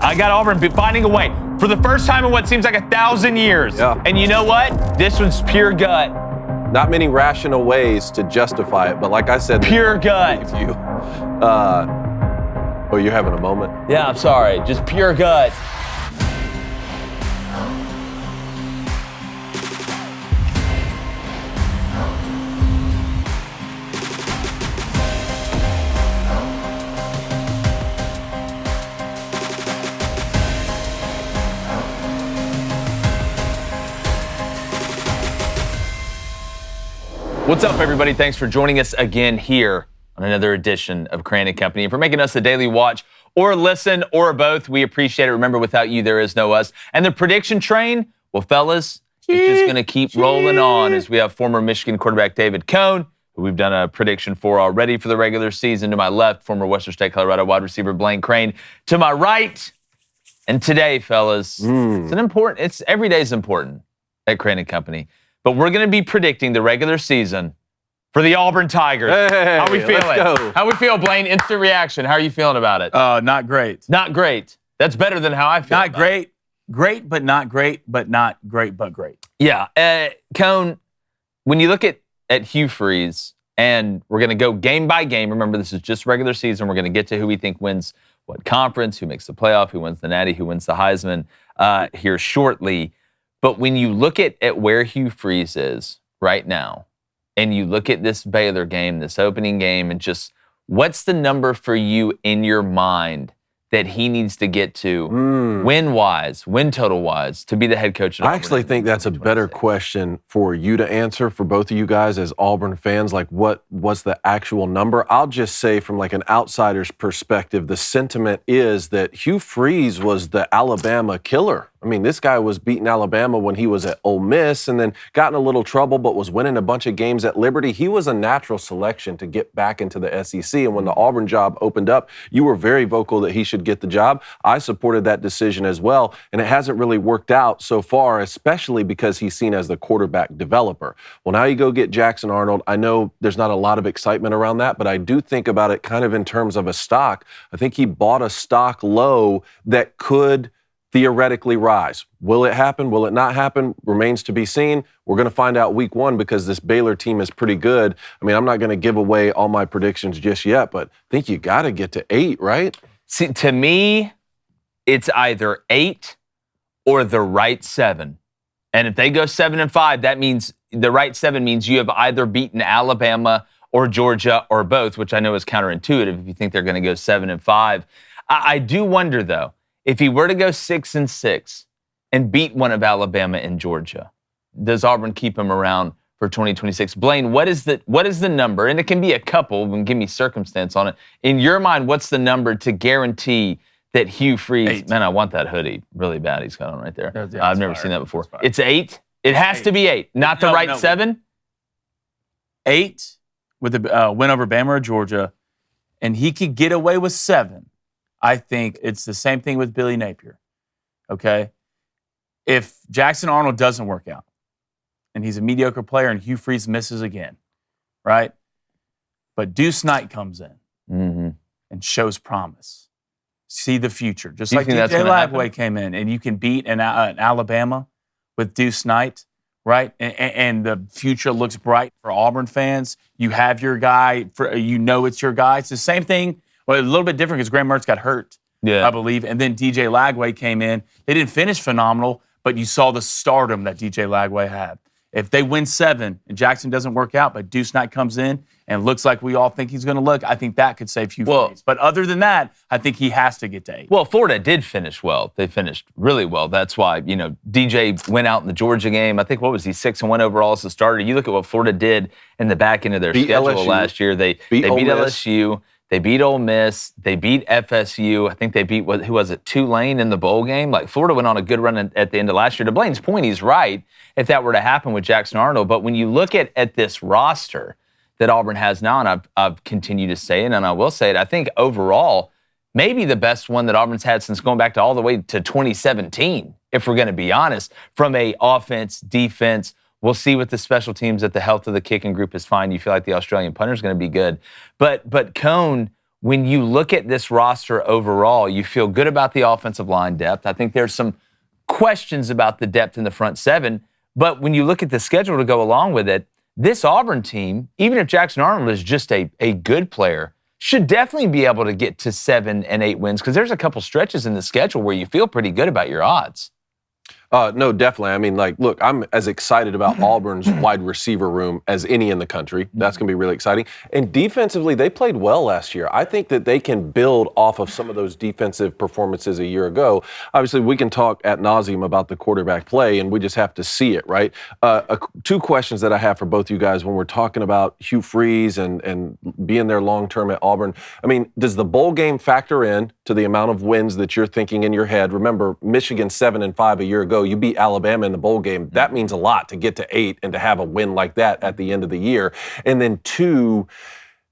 I got Auburn finding a way for the first time in what seems like 1,000 years. Yeah. And you know what? This one's pure gut. Not many rational ways to justify it, but like I said, Pure gut. if you, oh, you're having a moment? Yeah, I'm sorry. Just pure gut. What's up, everybody? Thanks for joining us again here on another edition of Crain and Company. And for making us a daily watch or listen or both, we appreciate it. Remember, without you, there is no us. And the prediction train, well, fellas, it's just going to keep rolling on as we have former Michigan quarterback David Cone, who we've done a prediction for already for the regular season. To my left, former Western State Colorado wide receiver Blaine Crain. To my right, and today, fellas, every day is important at Crain and Company. But we're going to be predicting the regular season for the Auburn Tigers. Hey, how we feeling? let's go. How we feel, Blaine? Instant reaction. How are you feeling about it? Not great. Not great. That's better than how I feel. Not great. Great, but not great, but not great, but great. Yeah. Cone, when you look at Hugh Freeze, and we're going to go game by game. Remember, this is just regular season. We're going to get to who we think wins what conference, who makes the playoff, who wins the Natty, who wins the Heisman here shortly. But when you look at where Hugh Freeze is right now, and you look at this Baylor game, this opening game, and just what's the number for you in your mind that he needs to get to win-wise, win total-wise, to be the head coach? I actually think that's a better question for you to answer, for both of you guys as Auburn fans. Like, what's the actual number? I'll just say from like an outsider's perspective, the sentiment is that Hugh Freeze was the Alabama killer. I mean, this guy was beating Alabama when he was at Ole Miss and then got in a little trouble, but was winning a bunch of games at Liberty. He was a natural selection to get back into the SEC. And when the Auburn job opened up, you were very vocal that he should get the job. I supported that decision as well. And it hasn't really worked out so far, especially because he's seen as the quarterback developer. Well, now you go get Jackson Arnold. I know there's not a lot of excitement around that, but I do think about it kind of in terms of a stock. I think he bought a stock low that could theoretically rise. Will it happen? Will it not happen? Remains to be seen. We're going to find out week one because this Baylor team is pretty good. I mean, I'm not going to give away all my predictions just yet, but I think you got to get to 8, right? See, to me, it's either 8 or the right 7. And if they go 7-5, that means the right 7 means you have either beaten Alabama or Georgia or both, which I know is counterintuitive if you think they're going to go 7-5. I do wonder, though, if he were to go 6-6 and beat one of Alabama and Georgia, does Auburn keep him around for 2026? Blaine, what is the number? And it can be a couple, and give me circumstance on it. In your mind, what's the number to guarantee that Hugh Freeze? 8. Man, I want that hoodie really bad. He's got on right there. Yeah, I've never seen that before. It's 8. It has to be 8, not the right 7. 8 with a win over Bama or Georgia, and he could get away with 7. I think it's the same thing with Billy Napier, okay? If Jackson Arnold doesn't work out and he's a mediocre player and Hugh Freeze misses again, right? But Deuce Knight comes in and shows promise. See the future. Just like DJ Lagway came in, and you can beat an Alabama with Deuce Knight, right? And the future looks bright for Auburn fans. You have your guy, you know it's your guy. It's the same thing. Well, a little bit different because Graham Mertz got hurt, I believe. And then DJ Lagway came in. They didn't finish phenomenal, but you saw the stardom that DJ Lagway had. If they win 7 and Jackson doesn't work out, but Deuce Knight comes in and looks like we all think he's going to look, I think that could save Hugh Freeze. But other than that, I think he has to get to 8. Well, Florida did finish well. They finished really well. That's why, DJ went out in the Georgia game. I think, what was he, 6-1 overall as a starter? You look at what Florida did in the back end of their schedule last year. They beat LSU. They beat Ole Miss. They beat FSU. I think they beat, who was it, Tulane in the bowl game? Like, Florida went on a good run at the end of last year. To Blaine's point, he's right if that were to happen with Jackson Arnold. But when you look at this roster that Auburn has now, and I've continued to say it, and I will say it, I think overall, maybe the best one that Auburn's had since going back to all the way to 2017, if we're going to be honest, from a offense, defense. We'll see with the special teams that the health of the kicking group is fine. You feel like the Australian punter is going to be good. But Cone, when you look at this roster overall, you feel good about the offensive line depth. I think there's some questions about the depth in the front seven. But when you look at the schedule to go along with it, this Auburn team, even if Jackson Arnold is just a good player, should definitely be able to get to 7 and 8 wins because there's a couple stretches in the schedule where you feel pretty good about your odds. No, definitely. I mean, like, look, I'm as excited about Auburn's wide receiver room as any in the country. That's going to be really exciting. And defensively, they played well last year. I think that they can build off of some of those defensive performances a year ago. Obviously, we can talk ad nauseum about the quarterback play, and we just have to see it, right? Two questions that I have for both you guys when we're talking about Hugh Freeze and being there long-term at Auburn. I mean, does the bowl game factor in to the amount of wins that you're thinking in your head? Remember, Michigan 7-5 a year ago. You beat Alabama in the bowl game. That means a lot to get to 8 and to have a win like that at the end of the year. And then 2,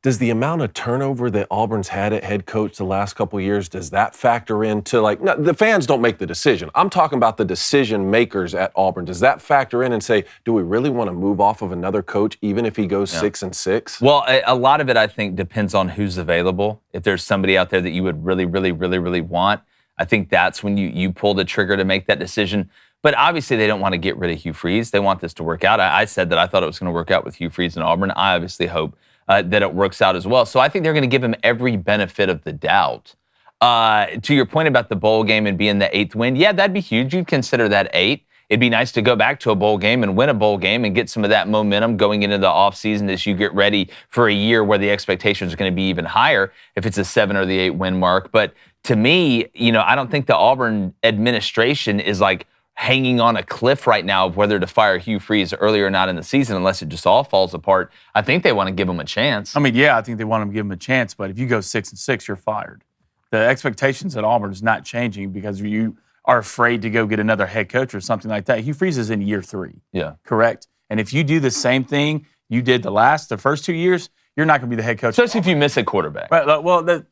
does the amount of turnover that Auburn's had at head coach the last couple of years, does that factor into, like, no, the fans don't make the decision. I'm talking about the decision makers at Auburn. Does that factor in and say, do we really want to move off of another coach even if he goes 6-6? Well, a lot of it, I think, depends on who's available. If there's somebody out there that you would really, really, really, really want, I think that's when you pull the trigger to make that decision. But obviously, they don't want to get rid of Hugh Freeze. They want this to work out. I said that I thought it was going to work out with Hugh Freeze and Auburn. I obviously hope that it works out as well. So I think they're going to give him every benefit of the doubt. To your point about the bowl game and being the 8th win, yeah, that'd be huge. You'd consider that 8. It'd be nice to go back to a bowl game and win a bowl game and get some of that momentum going into the offseason as you get ready for a year where the expectations are going to be even higher if it's a 7 or the 8 win mark. But to me, I don't think the Auburn administration is like hanging on a cliff right now of whether to fire Hugh Freeze early or not in the season unless it just all falls apart. I think they want to give him a chance. I mean, yeah, I think they want to give him a chance, but if you go 6-6, you're fired. The expectations at Auburn is not changing because you are afraid to go get another head coach or something like that. Hugh Freeze is in year 3. Yeah. Correct? And if you do the same thing you did the first 2 years, you're not going to be the head coach. Especially if you miss a quarterback. Right. Well,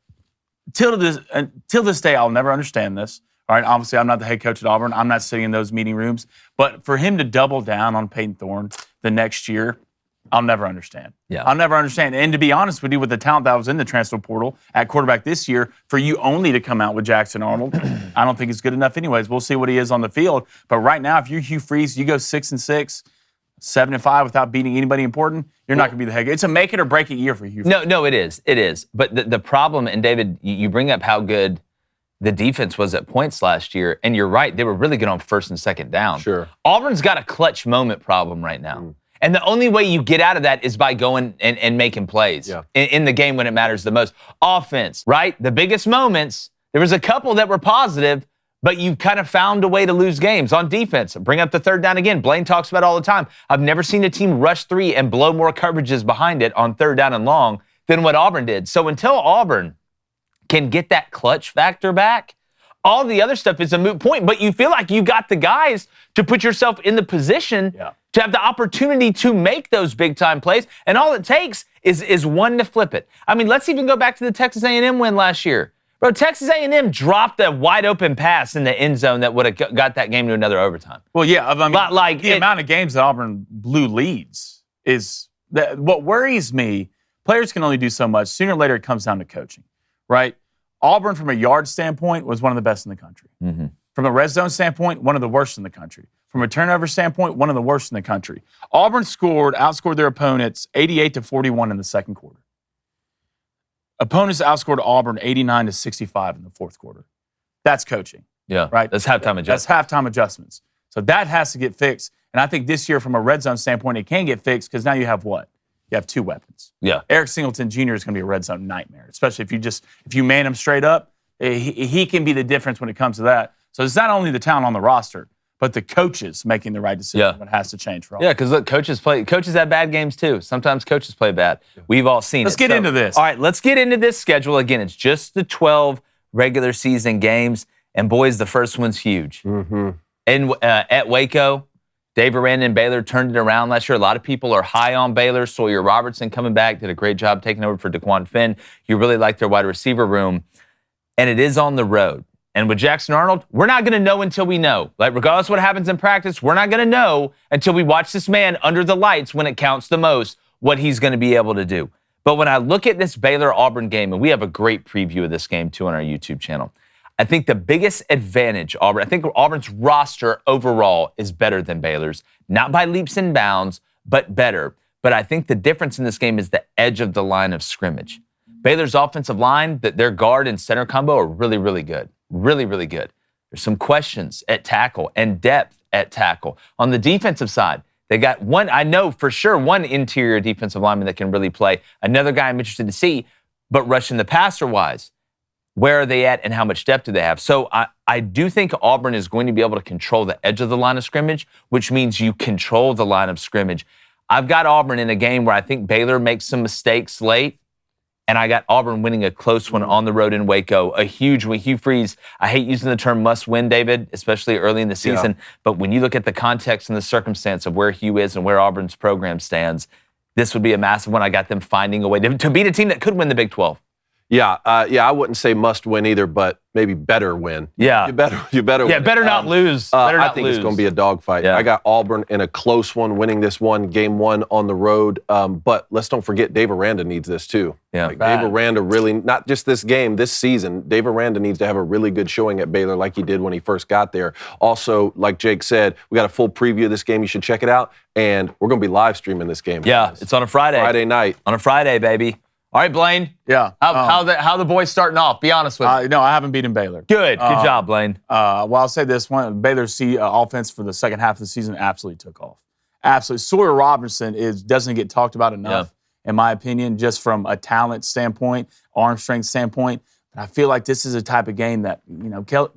till this day, I'll never understand this. All right, obviously, I'm not the head coach at Auburn. I'm not sitting in those meeting rooms. But for him to double down on Peyton Thorne the next year, I'll never understand. Yeah. I'll never understand. And to be honest with you, with the talent that was in the transfer portal at quarterback this year, for you only to come out with Jackson Arnold, I don't think it's good enough anyways. We'll see what he is on the field. But right now, if you're Hugh Freeze, you go 6-6, 7-5 without beating anybody important, you're not going to be the head coach. It's a make it or break it year for Hugh Freeze. No, it is. It is. But the problem, and David, you bring up how good the defense was at points last year, and you're right, they were really good on 1st and 2nd down. Sure. Auburn's got a clutch moment problem right now. And the only way you get out of that is by going and making plays in the game when it matters the most. Offense, right? The biggest moments, there was a couple that were positive, but you kind of found a way to lose games. On defense, bring up the 3rd down again. Blaine talks about it all the time. I've never seen a team rush 3 and blow more coverages behind it on 3rd down and long than what Auburn did. So until Auburn can get that clutch factor back, all the other stuff is a moot point. But you feel like you got the guys to put yourself in the position to have the opportunity to make those big-time plays. And all it takes is one to flip it. I mean, let's even go back to the Texas A&M win last year. Bro, Texas A&M dropped a wide-open pass in the end zone that would have got that game to another overtime. Well, yeah, I mean, like the amount of games that Auburn blew leads is that what worries me. Players can only do so much. Sooner or later, it comes down to coaching, right? Auburn, from a yard standpoint, was one of the best in the country. Mm-hmm. From a red zone standpoint, one of the worst in the country. From a turnover standpoint, one of the worst in the country. Auburn outscored their opponents 88-41 in the 2nd quarter. Opponents outscored Auburn 89-65 in the 4th quarter. That's coaching. Yeah, right. That's halftime adjustments. That's halftime adjustments. So that has to get fixed. And I think this year, from a red zone standpoint, it can get fixed because now you have what? You have 2 weapons. Yeah. Eric Singleton Jr. is going to be a red zone nightmare, especially if you man him straight up. He can be the difference when it comes to that. So it's not only the talent on the roster, but the coaches making the right decision when it has to change for all. Yeah, because look, coaches have bad games too. Sometimes coaches play bad. We've all seen Let's get into this. All right, let's get into this schedule. Again, it's just the 12 regular season games. And boys, the first one's huge. Mm-hmm. And at Waco, Dave Aranda and Baylor turned it around last year. A lot of people are high on Baylor. Sawyer Robertson coming back, did a great job taking over for DeQuan Finn. You really like their wide receiver room. And it is on the road. And with Jackson Arnold, we're not going to know until we know. Like, regardless of what happens in practice, we're not going to know until we watch this man under the lights when it counts the most, what he's going to be able to do. But when I look at this Baylor-Auburn game, and we have a great preview of this game, too, on our YouTube channel, I think the biggest advantage, I think Auburn's roster overall is better than Baylor's. Not by leaps and bounds, but better. But I think the difference in this game is the edge of the line of scrimmage. Baylor's offensive line, their guard and center combo are really, really good. Really, really good. There's some questions at tackle and depth at tackle. On the defensive side, they got one, I know for sure, one interior defensive lineman that can really play. Another guy I'm interested to see, but rushing the passer-wise, where are they at and how much depth do they have? So I do think Auburn is going to be able to control the edge of the line of scrimmage, which means you control the line of scrimmage. I've got Auburn in a game where I think Baylor makes some mistakes late, and I got Auburn winning a close one on the road in Waco. A huge win. Hugh Freeze, I hate using the term must win, David, especially early in the season. Yeah. But when you look at the context and the circumstance of where Hugh is and where Auburn's program stands, this would be a massive one. I got them finding a way to beat a team that could win the Big 12. Yeah, I wouldn't say must win either, but maybe better win. Yeah. You better win. Yeah, better not lose. I think it's going to be a dogfight. Yeah. I got Auburn in a close one, winning this one, game one on the road. But let's don't forget Dave Aranda needs this too. Yeah. Dave Aranda really, not just this game, this season, Dave Aranda needs to have a really good showing at Baylor like he did when he first got there. Also, like Jake said, we got a full preview of this game. You should check it out. And we're going to be live streaming this game. Yeah, it's on a Friday. Friday night. On a Friday, baby. All right, Blaine. Yeah. How the boys starting off? Be honest with me. No, I haven't beaten Baylor. Good job, Blaine. Well, I'll say this one: Baylor's offense for the second half of the season absolutely took off. Absolutely, Sawyer Robertson doesn't get talked about enough, in my opinion, just from a talent standpoint, arm strength standpoint. But I feel like this is a type of game that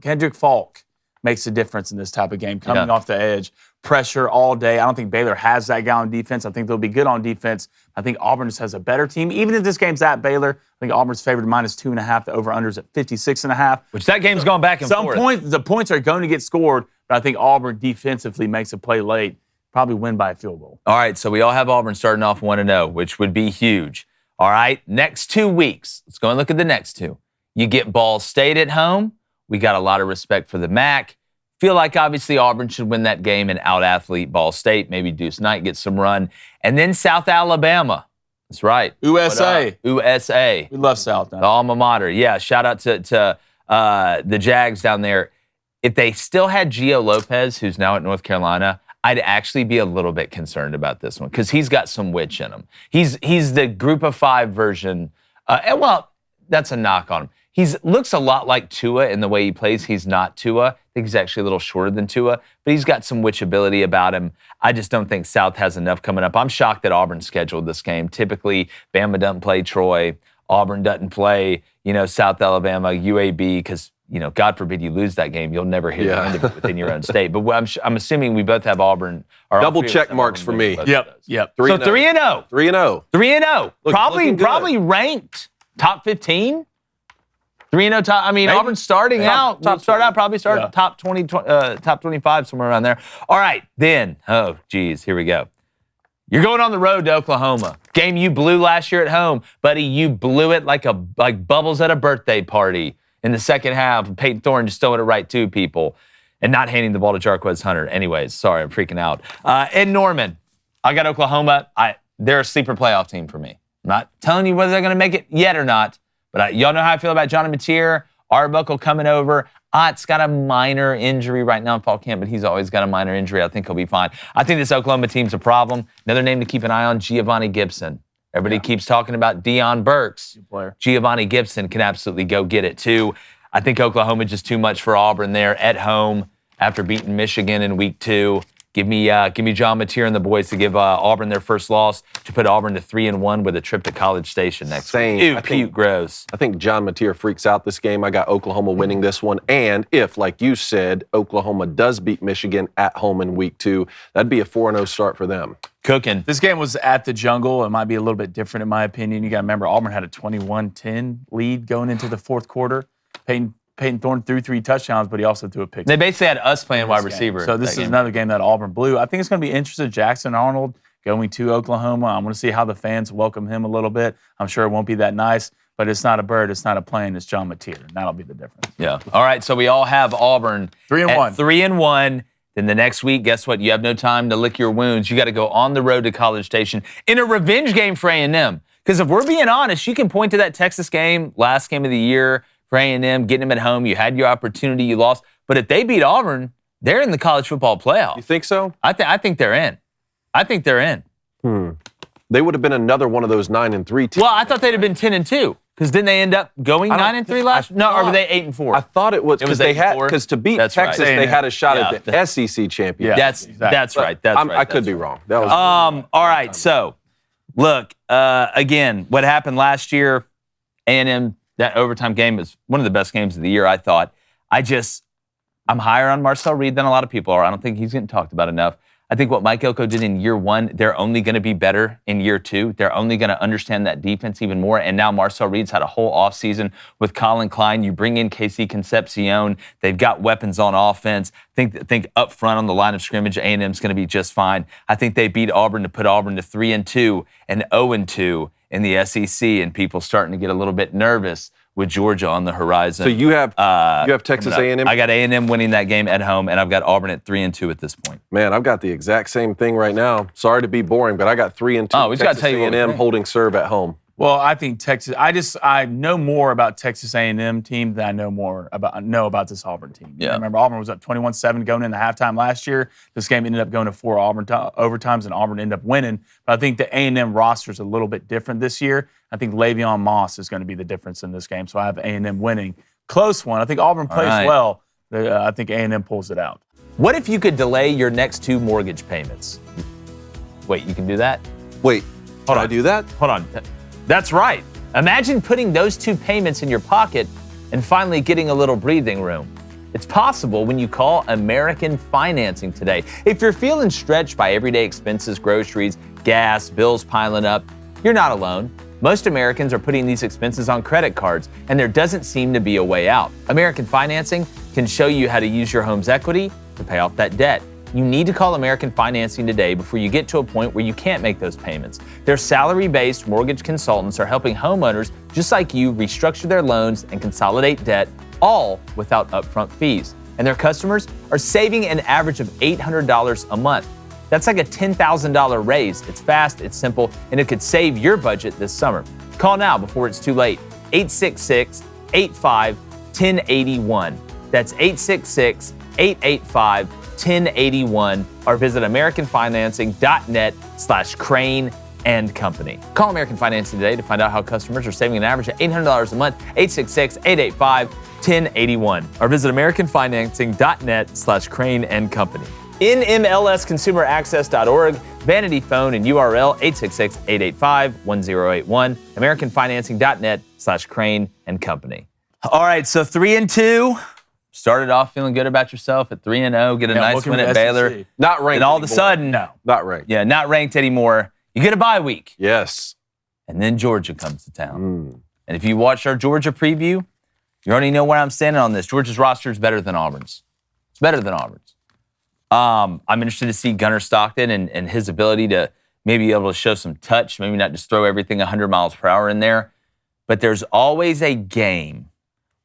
Kendrick Falk makes a difference in this type of game, coming off the edge. Pressure all day. I don't think Baylor has that guy on defense. I think they'll be good on defense. I think Auburn just has a better team. Even if this game's at Baylor, I think Auburn's favored -2.5. The over-under's at 56.5. Which that game's going back and forth. The points are going to get scored, but I think Auburn defensively makes a play late, probably win by a field goal. All right, so we all have Auburn starting off 1-0, which would be huge. All right, next 2 weeks. Let's go and look at the next two. You get Ball State at home. We got a lot of respect for the MAC. Feel like, obviously, Auburn should win that game and out-athlete Ball State. Maybe Deuce Knight gets some run. And then South Alabama. That's right. USA. USA. We love South. The alma mater. Yeah, shout out to the Jags down there. If they still had Gio Lopez, who's now at North Carolina, I'd actually be a little bit concerned about this one because he's got some witch in him. He's the Group of 5 version. Well, that's a knock on him. He looks a lot like Tua in the way he plays. He's not Tua. I think he's actually a little shorter than Tua, but he's got some witch ability about him. I just don't think South has enough coming up. I'm shocked that Auburn scheduled this game. Typically, Bama doesn't play Troy. Auburn doesn't play, South Alabama, UAB, because, God forbid you lose that game. You'll never hear the end of it within your own state. But I'm assuming we both have Auburn. Double check marks for me. Yep. 3-0. 3-0. 3-0. Probably ranked top 15. 3-0 top. I mean, Auburn starting out. Probably top 20, top 25, somewhere around there. All right, then. Oh, geez, here we go. You're going on the road to Oklahoma. Game you blew last year at home, buddy. You blew it like bubbles at a birthday party in the second half. Peyton Thorne just throwing it right to people and not handing the ball to Jarquez Hunter. Anyways, sorry, I'm freaking out. Ed Norman, I got Oklahoma. They're a sleeper playoff team for me. I'm not telling you whether they're going to make it yet or not. But y'all know how I feel about Johnny Mateer, Arbuckle coming over. It's got a minor injury right now in fall camp, but he's always got a minor injury. I think he'll be fine. I think this Oklahoma team's a problem. Another name to keep an eye on, Giovanni Gibson. Everybody keeps talking about Deion Burks. Giovanni Gibson can absolutely go get it too. I think Oklahoma just too much for Auburn there at home after beating Michigan in week 2. Give me John Mateer and the boys to give Auburn their first loss, to put Auburn to 3-1 with a trip to College Station next week. Ew, puke, gross. I think John Mateer freaks out this game. I got Oklahoma winning this one. And if, like you said, Oklahoma does beat Michigan at home in week 2, that'd be a 4-0 start for them. Cooking. This game was at the Jungle. It might be a little bit different in my opinion. You got to remember, Auburn had a 21-10 lead going into the fourth quarter. Peyton Thorne threw 3 touchdowns, but he also threw a pick. They basically had us playing wide receiver. So this is another game that Auburn blew. I think it's going to be interesting. Jackson Arnold going to Oklahoma. I'm going to see how the fans welcome him a little bit. I'm sure it won't be that nice, but it's not a bird. It's not a plane. It's John Mateer, and that'll be the difference. Yeah. All right, so we all have Auburn 3-1. 3-1. Then the next week, guess what? You have no time to lick your wounds. You got to go on the road to College Station in a revenge game for A&M. Because if we're being honest, you can point to that Texas game, last game of the year for A&M, getting them at home. You had your opportunity, you lost. But if they beat Auburn, they're in the college football playoff. You think so? I think they're in. I think they're in. They would have been another one of those 9-3 teams. Well, I thought they'd have been 10-2. Because didn't they end up going 9-3 last year? No, or were they 8-4? I thought it was because to beat Texas, they had a shot at the SEC championship. That's right. I could be wrong. That was all right. So, look, again, what happened last year, A&M, that overtime game was one of the best games of the year, I thought. I'm higher on Marcel Reed than a lot of people are. I don't think he's getting talked about enough. I think what Mike Elko did in year one, they're only going to be better in year two. They're only going to understand that defense even more. And now Marcel Reed's had a whole offseason with Colin Klein. You bring in KC Concepcion. They've got weapons on offense. Think up front on the line of scrimmage, A&M's going to be just fine. I think they beat Auburn to put Auburn to 3-2 and 0-2 in the SEC, and people starting to get a little bit nervous with Georgia on the horizon. So you have Texas A&M? I got A&M winning that game at home, and I've got Auburn at 3-2 at this point. Man, I've got the exact same thing right now. Sorry to be boring, but I got 3-2. Oh, we got to tell you A&M holding serve at home. Well, I think Texas. I know more about Texas A&M team than I know about this Auburn team. Yeah. Remember, Auburn was up 21-7 going into halftime last year. This game ended up going to 4 Auburn overtimes, and Auburn ended up winning. But I think the A&M roster is a little bit different this year. I think Le'Veon Moss is going to be the difference in this game. So I have A&M winning. Close one. I think Auburn plays well. I think A&M pulls it out. What if you could delay your next 2 mortgage payments? Wait, you can do that? Wait, can I do that? Hold on. That's right. Imagine putting those 2 payments in your pocket and finally getting a little breathing room. It's possible when you call American Financing today. If you're feeling stretched by everyday expenses, groceries, gas, bills piling up, you're not alone. Most Americans are putting these expenses on credit cards, and there doesn't seem to be a way out. American Financing can show you how to use your home's equity to pay off that debt. You need to call American Financing today before you get to a point where you can't make those payments. Their salary-based mortgage consultants are helping homeowners just like you restructure their loans and consolidate debt, all without upfront fees. And their customers are saving an average of $800 a month. That's like a $10,000 raise. It's fast, it's simple, and it could save your budget this summer. Call now before it's too late. 866-85-1081. That's 866-885-1081, or visit AmericanFinancing.net/Crain and Company. Call American Financing today to find out how customers are saving an average of $800 a month. 866-885-1081, or visit AmericanFinancing.net/Crain and Company. NMLSConsumerAccess.org, Vanity Phone and URL 866-885-1081, AmericanFinancing.net/Crain and Company. All right, so 3-2. Started off feeling good about yourself at 3-0, get a nice win at Baylor. Not ranked. And all of a sudden, not ranked. Yeah, not ranked anymore. You get a bye week. Yes. And then Georgia comes to town. And if you watched our Georgia preview, you already know where I'm standing on this. Georgia's roster is better than Auburn's. It's better than Auburn's. I'm interested to see Gunnar Stockton and his ability to maybe be able to show some touch, maybe not just throw everything 100 miles per hour in there. But there's always a game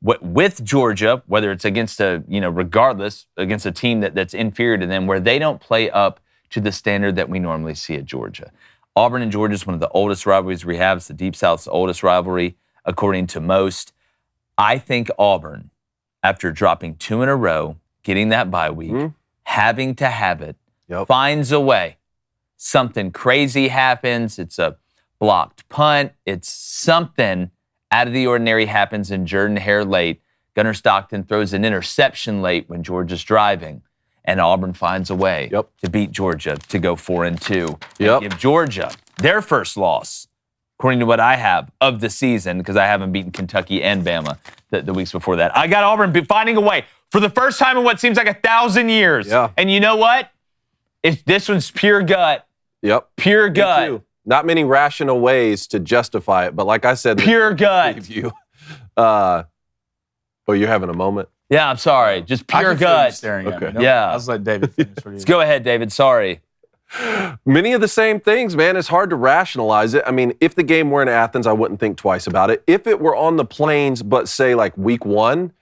with Georgia, whether it's against regardless, against a team that's inferior to them, where they don't play up to the standard that we normally see at Georgia. Auburn and Georgia is one of the oldest rivalries we have. It's the Deep South's oldest rivalry, according to most. I think Auburn, after dropping 2 in a row, getting that bye week, having to have it, finds a way. Something crazy happens. It's a blocked punt. It's something out of the ordinary happens in Jordan-Hare late. Gunnar Stockton throws an interception late when Georgia's driving. And Auburn finds a way to beat Georgia to go 4-2. And give Georgia their first loss, according to what I have, of the season, because I haven't beaten Kentucky and Bama the weeks before that. I got Auburn finding a way for the first time in what seems like 1,000 years. Yeah. And you know what? This one's pure gut. Pure gut. Not many rational ways to justify it, but like I said, pure gut. Oh, you're having a moment? Yeah, I'm sorry. Just pure gut. Staring at me. No, yeah. I was like, David, finish. Let's go ahead, David. Sorry. Many of the same things, man. It's hard to rationalize it. I mean, if the game were in Athens, I wouldn't think twice about it. If it were on the plains, but say like week 1,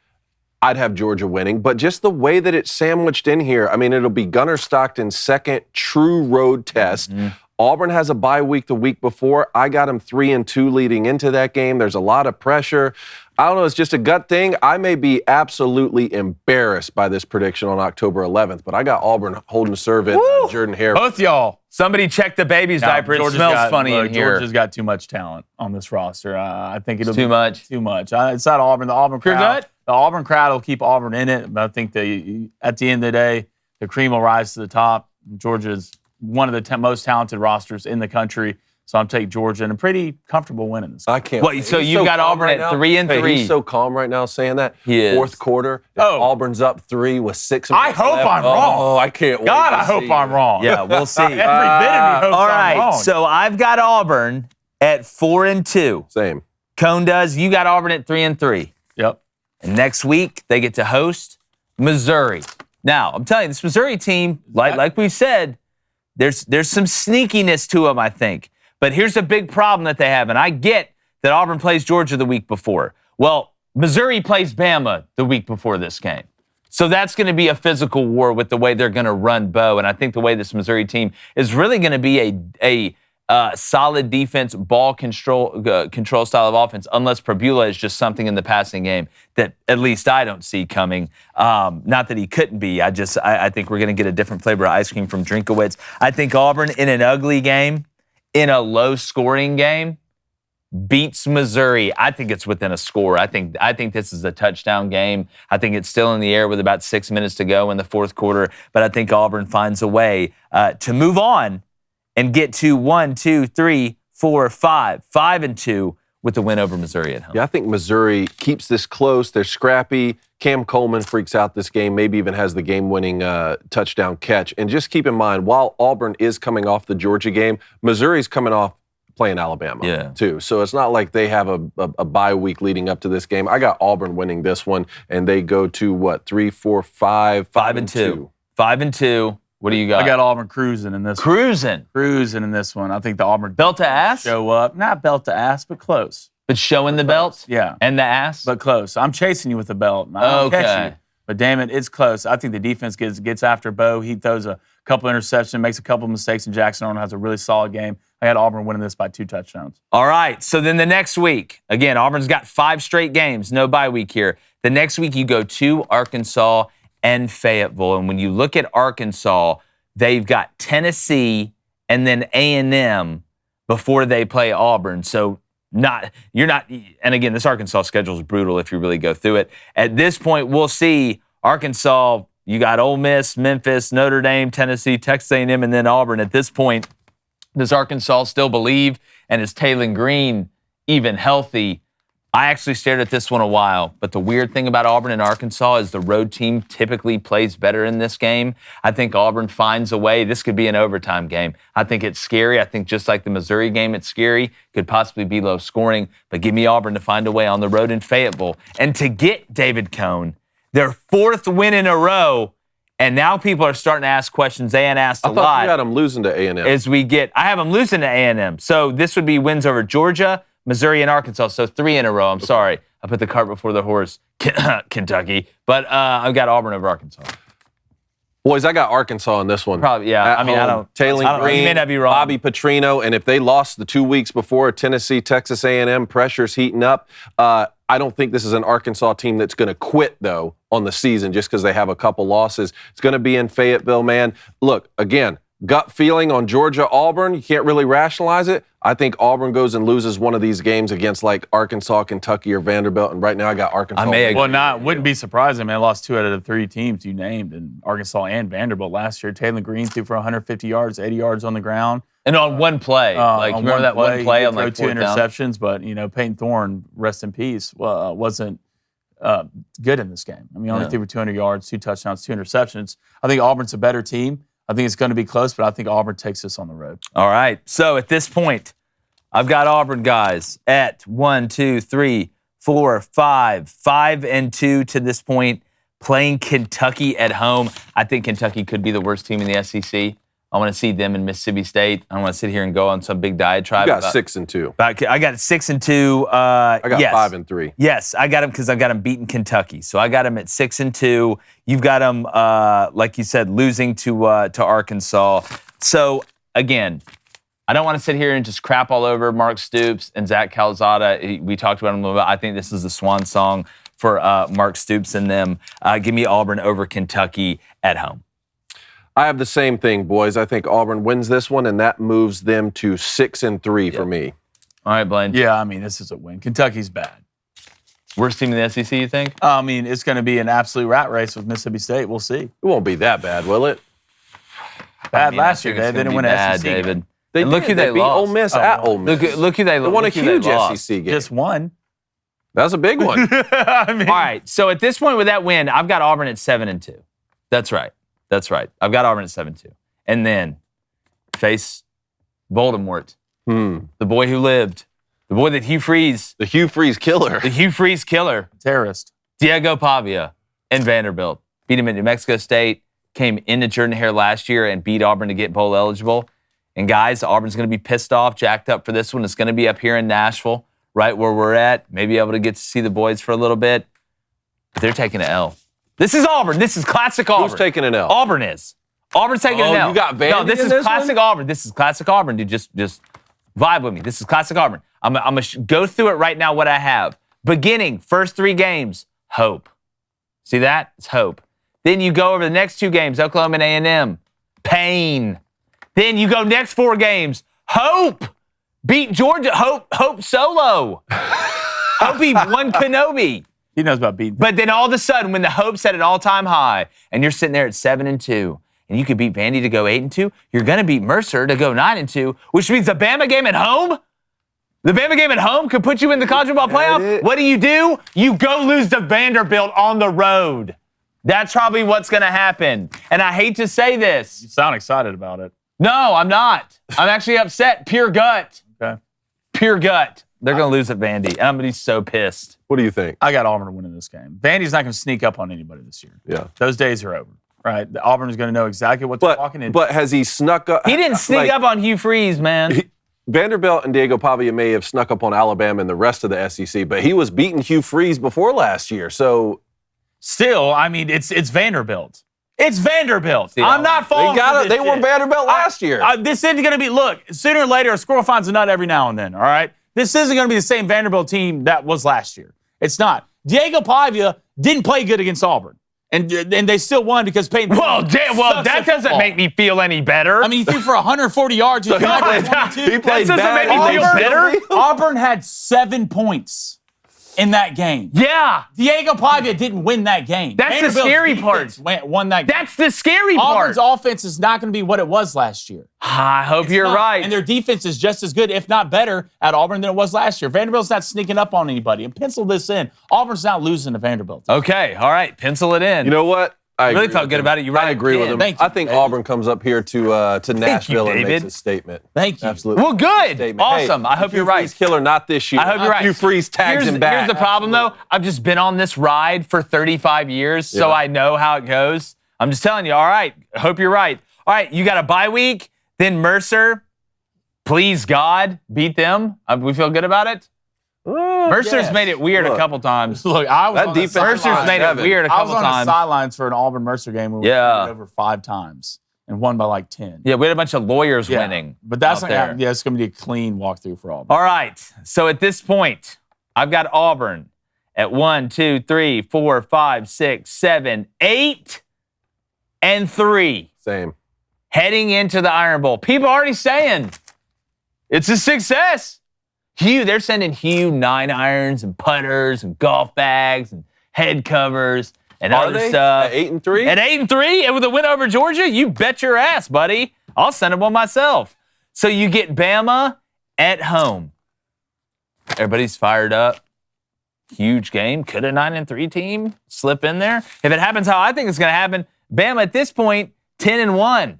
I'd have Georgia winning. But just the way that it's sandwiched in here, I mean, it'll be Gunnar Stockton's second true road test. Auburn has a bye week the week before. I got them 3-2 leading into that game. There's a lot of pressure. I don't know. It's just a gut thing. I may be absolutely embarrassed by this prediction on October 11th, but I got Auburn holding serve in Jordan Hare. Both y'all. Somebody check the baby's diaper. It smells funny in here. Georgia's got too much talent on this roster. I think it'll Too be much. Too much. It's not Auburn. The Auburn Pure crowd. gut? The Auburn crowd will keep Auburn in it. But I think at the end of the day, the cream will rise to the top. Georgia's one of the most talented rosters in the country. So I'm taking Georgia and a pretty comfortable win in this game. I can't. What, so you've got Auburn at 3-3. Hey, he's so calm right now saying that. He is. Fourth quarter, Auburn's up 3 with 6 I minutes hope left. I'm wrong. Oh, I can't wait. God, to I hope see I'm it. wrong. Yeah, we'll see. Every bit of me hopes All I'm right, wrong. so I've got Auburn at 4-2. Same. Cone does. You got Auburn at 3-3. Yep. And next week, they get to host Missouri. Now, I'm telling you, this Missouri team, like we said, there's some sneakiness to them, I think. But here's a big problem that they have, and I get that Auburn plays Georgia the week before. Well, Missouri plays Bama the week before this game. So that's going to be a physical war with the way they're going to run Bo. And I think the way this Missouri team is really going to be a solid defense, ball control style of offense, unless Prabula is just something in the passing game that at least I don't see coming. Not that he couldn't be. I think we're going to get a different flavor of ice cream from Drinkowitz. I think Auburn in an ugly game, in a low-scoring game, beats Missouri. I think it's within a score. I think this is a touchdown game. I think it's still in the air with about 6 minutes to go in the fourth quarter, but I think Auburn finds a way to move on and get to 1, 2, 3, 4, 5, 5-2 with the win over Missouri at home. Yeah, I think Missouri keeps this close. They're scrappy. Cam Coleman freaks out this game, maybe even has the game-winning touchdown catch. And just keep in mind, while Auburn is coming off the Georgia game, Missouri's coming off playing Alabama too. So it's not like they have a bye week leading up to this game. I got Auburn winning this one, and they go to what, 3, 4, 5, 5-2. 5-2. What do you got? I got Auburn cruising in this Cruising. Cruising in this one. I think the Auburn Belt to ass? show up. Not belt to ass, but close. But showing the belt? Yeah. And the ass? But close. I'm chasing you with the belt. I don't catch you. But damn it, it's close. I think the defense gets after Bo. He throws a couple interceptions, makes a couple mistakes, and Jackson Arnold has a really solid game. I had Auburn winning this by 2 touchdowns. All right. So then the next week, again, Auburn's got 5 straight games, no bye week here. The next week you go to Arkansas and Fayetteville. And when you look at Arkansas, they've got Tennessee and then A&M before they play Auburn. So you're not, and again, this Arkansas schedule is brutal if you really go through it. At this point, we'll see Arkansas, you got Ole Miss, Memphis, Notre Dame, Tennessee, Texas A&M, and then Auburn. At this point, does Arkansas still believe? And is Taylon Green even healthy? I actually stared at this one a while, but the weird thing about Auburn and Arkansas is the road team typically plays better in this game. I think Auburn finds a way. This could be an overtime game. I think it's scary. I think just like the Missouri game, it's scary. Could possibly be low scoring, but give me Auburn to find a way on the road in Fayetteville. And to get David Cone, their 4th win in a row, and now people are starting to ask questions they ain't asked a lot. I thought you had them losing to A&M. I have them losing to A&M. So this would be wins over Georgia, Missouri, and Arkansas. So 3 in a row. I'm sorry. I put the cart before the horse. Kentucky. But I've got Auburn over Arkansas. Boys, I got Arkansas in this one. Probably, yeah. At I mean, home. I don't. Taylon Green, you may not be wrong. Bobby Petrino, and if they lost the 2 weeks before, Tennessee, Texas A&M, pressure's heating up. I don't think this is an Arkansas team that's going to quit, though, on the season just because they have a couple losses. It's going to be in Fayetteville, man. Look, again, gut feeling on Georgia-Auburn. You can't really rationalize it. I think Auburn goes and loses one of these games against, like, Arkansas, Kentucky, or Vanderbilt. And right now I got Arkansas. Wouldn't be surprising. I mean, I lost 2 out of the 3 teams you named, and Arkansas and Vanderbilt last year. Taylon Green threw for 150 yards, 80 yards on the ground. And on one play. Remember that one play on like 2 interceptions, but, Peyton Thorne, rest in peace, wasn't good in this game. I mean, only threw for 200 yards, 2 touchdowns, 2 interceptions. I think Auburn's a better team. I think it's going to be close, but I think Auburn takes this on the road. All right. So at this point, I've got Auburn guys at 1, 2, 3, 4, 5, 5-2 to this point, playing Kentucky at home. I think Kentucky could be the worst team in the SEC. I want to see them in Mississippi State. I don't want to sit here and go on some big diatribe. You got 6-2. I got 6-2. I got 5-3. Yes, I got them because I've got them beating Kentucky. So I got them at 6-2. You've got them, like you said, losing to Arkansas. So again, I don't want to sit here and just crap all over Mark Stoops and Zach Calzada. We talked about him a little bit. I think this is the swan song for Mark Stoops and them. Give me Auburn over Kentucky at home. I have the same thing, boys. I think Auburn wins this one, and that moves them to 6-3 for me. All right, Blaine. Yeah, I mean, this is a win. Kentucky's bad. Worst team in the SEC, you think? I mean, it's going to be an absolute rat race with Mississippi State. We'll see. It won't be that bad, will it? Bad last year. They didn't win bad, SEC. David. They look who they beat lost. Ole Miss at Ole Miss. Look who they They won a huge lost. SEC game. Just one. That was a big one. I mean, All right, so at this point with that win, I've got Auburn at 7-2. That's right. I've got Auburn at 7-2. And then face Voldemort, the boy who lived, the boy that Hugh Freeze, The Hugh Freeze killer. the Hugh Freeze killer, terrorist. Diego Pavia and Vanderbilt. Beat him at New Mexico State, came into Jordan-Hare last year and beat Auburn to get bowl eligible. And guys, Auburn's going to be pissed off, jacked up for this one. It's going to be up here in Nashville, right where we're at. Maybe able to get to see the boys for a little bit. But they're taking an L. This is Auburn. This is classic Auburn. Who's taking an L? Auburn is. Auburn's taking an L. You got Vandy No, this in is this classic one? Auburn. This is classic Auburn, dude. Just vibe with me. This is classic Auburn. I'm going to go through it right now, what I have. Beginning, first 3 games, hope. See that? It's hope. Then you go over the next 2 games, Oklahoma and A&M, pain. Then you go next 4 games, hope. Beat Georgia, hope solo. Hope he won Kenobi. He knows about beating. But then all of a sudden, when the hope's at an all-time high, and you're sitting there at 7-2, and you could beat Vandy to go 8-2, you're going to beat Mercer to go 9-2, which means the Bama game at home, could put you in the college football playoff. What do? You go lose to Vanderbilt on the road. That's probably what's going to happen. And I hate to say this. You sound excited about it. No, I'm not. I'm actually upset. Pure gut. Okay. Pure gut. They're going to lose at Vandy, and I'm going to be so pissed. What do you think? I got Auburn winning this game. Vandy's not going to sneak up on anybody this year. Yeah. Those days are over. Right? Auburn is going to know exactly what they're walking into. But has he snuck up? He didn't sneak up on Hugh Freeze, man. Vanderbilt and Diego Pavia may have snuck up on Alabama and the rest of the SEC, but he was beating Hugh Freeze before last year. So still, I mean, it's Vanderbilt. It's Vanderbilt. See, I'm not falling for this They were shit. Vanderbilt last year. This isn't going to be, look, sooner or later, a squirrel finds a nut every now and then, all right? This isn't going to be the same Vanderbilt team that was last year. It's not. Diego Pavia didn't play good against Auburn, and they still won because Peyton. Well, that doesn't make me feel any better. I mean, he threw for 140 yards. He played that doesn't bad. make me feel better. Auburn had 7 points in that game. Yeah. Diego Pavia didn't win that game. That's the Vanderbilt's scary defense won that game. That's the scary part. Auburn's offense is not going to be what it was last year. I hope you're Not. right. And their defense is just as good, if not better, at Auburn than it was last year. Vanderbilt's not sneaking up on anybody. And pencil this in. Auburn's not losing to Vanderbilt. Okay, all right, pencil it in. You know what? I really agree felt with good him. about it. You I write it agree with in. him. Thank you, I think David. Auburn comes up here to Nashville and makes David. a statement. Thank you. Absolutely. Well, good. Statement. Awesome. Hey, I hope Hugh you're right. Freeze killer, not this year. I hope you're right. Hugh Freeze tags him back. Here's the problem, though. I've just been on this ride for 35 years, so Yeah. I know how it goes. I'm just telling you, all right, I hope you're right. All right, you got a bye week, then Mercer. Please, God, beat them. We feel good about it? Mercer's yes. made it weird a Look. couple times. Look, I was That on the defense- sidelines. Mercer's made it Seven. weird a I was couple on the times. sidelines for an Auburn Mercer game where we Yeah. won it over 5 times and won by like 10. Yeah, we had a bunch of lawyers winning. But that's out not there. yeah, it's going to be a clean walkthrough for Auburn. All right. So at this point, I've got Auburn at 1, 2, 3, 4, 5, 6, 7, 8, and 3 Same. heading into the Iron Bowl. People are already saying it's a success. Hugh, they're sending Hugh 9 irons and putters and golf bags and head covers and Are other they stuff. at 8-3? At 8-3, and with a win over Georgia, you bet your ass, buddy. I'll send them one myself. So you get Bama at home. Everybody's fired up. Huge game. Could a 9-3 team slip in there? If it happens how I think it's going to happen, Bama at this point, 10-1.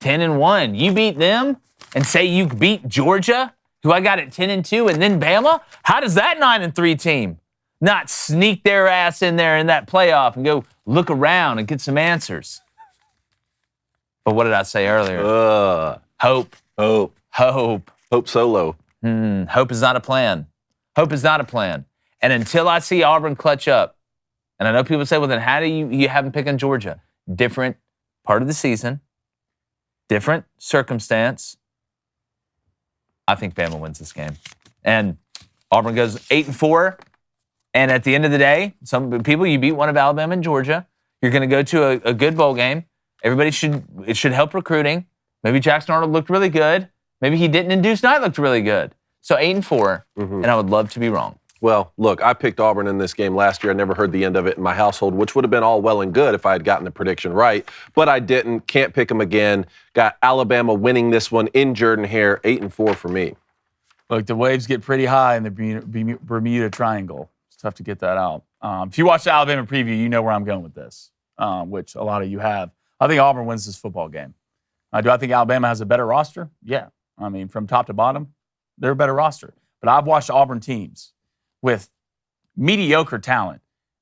10-1. You beat them and say you beat Georgia, who I got at 10-2, and then Bama? How does that 9-3 team not sneak their ass in there in that playoff and go look around and get some answers? But what did I say earlier? Hope. Hope solo. Hope is not a plan. Hope is not a plan. And until I see Auburn clutch up, and I know people say, well, then how do you have them pick on Georgia? Different part of the season, different circumstance. I think Bama wins this game. And Auburn goes 8-4. And at the end of the day, some people, you beat one of Alabama and Georgia. You're going to go to a good bowl game. It should help recruiting. Maybe Jackson Arnold looked really good. Maybe he didn't, and Deuce Knight looked really good. So 8-4, and I would love to be wrong. Well, look, I picked Auburn in this game last year. I never heard the end of it in my household, which would have been all well and good if I had gotten the prediction right. But I didn't. Can't pick them again. Got Alabama winning this one in Jordan-Hare, 8-4 for me. Look, the waves get pretty high in the Bermuda Triangle. It's tough to get that out. If you watch the Alabama preview, you know where I'm going with this, which a lot of you have. I think Auburn wins this football game. Do I think Alabama has a better roster? Yeah. I mean, from top to bottom, they're a better roster. But I've watched Auburn teams with mediocre talent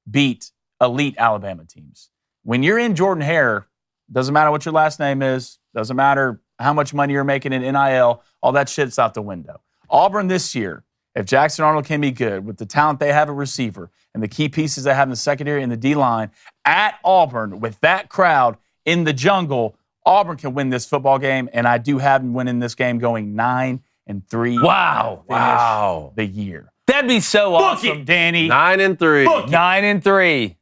beat elite Alabama teams. When you're in Jordan-Hare, doesn't matter what your last name is, doesn't matter how much money you're making in NIL, all that shit's out the window. Auburn this year, if Jackson Arnold can be good with the talent they have at receiver and the key pieces they have in the secondary and the D-line, at Auburn with that crowd in the jungle, Auburn can win this football game, and I do have them winning this game going 9-3. Wow. The year. That'd be so awesome, Book it, Danny. 9-3. 9-3.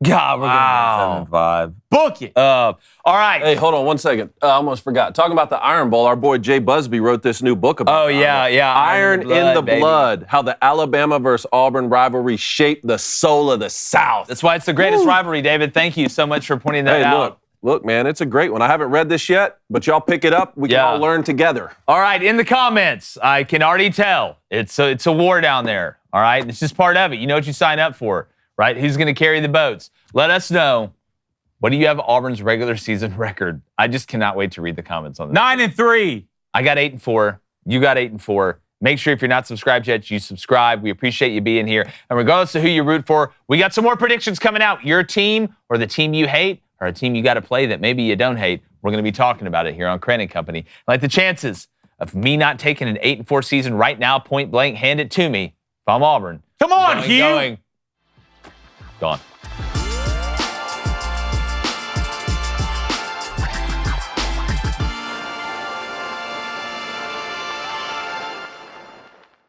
God, we're going to be 7-5. Book it. All right. Hey, hold on one second. I almost forgot. Talking about the Iron Bowl, our boy Jay Busby wrote this new book about it. Iron in the blood, how the Alabama versus Auburn rivalry shaped the soul of the South. That's why it's the greatest rivalry, David. Thank you so much for pointing that out. Look, man, it's a great one. I haven't read this yet, but y'all pick it up. We can all learn together. All right, in the comments, I can already tell it's a war down there. All right, it's just part of it. You know what you sign up for, right? Who's going to carry the boats? Let us know. What do you have Auburn's regular season record? I just cannot wait to read the comments on this. 9-3. I got 8-4. You got 8-4. Make sure if you're not subscribed yet, you subscribe. We appreciate you being here. And regardless of who you root for, we got some more predictions coming out. Your team or the team you hate or a team you got to play that maybe you don't hate. We're going to be talking about it here on Crain & Company. Like the chances of me not taking an 8-4 season right now, point blank, hand it to me. If I'm Auburn. Come on, Hugh. Gone.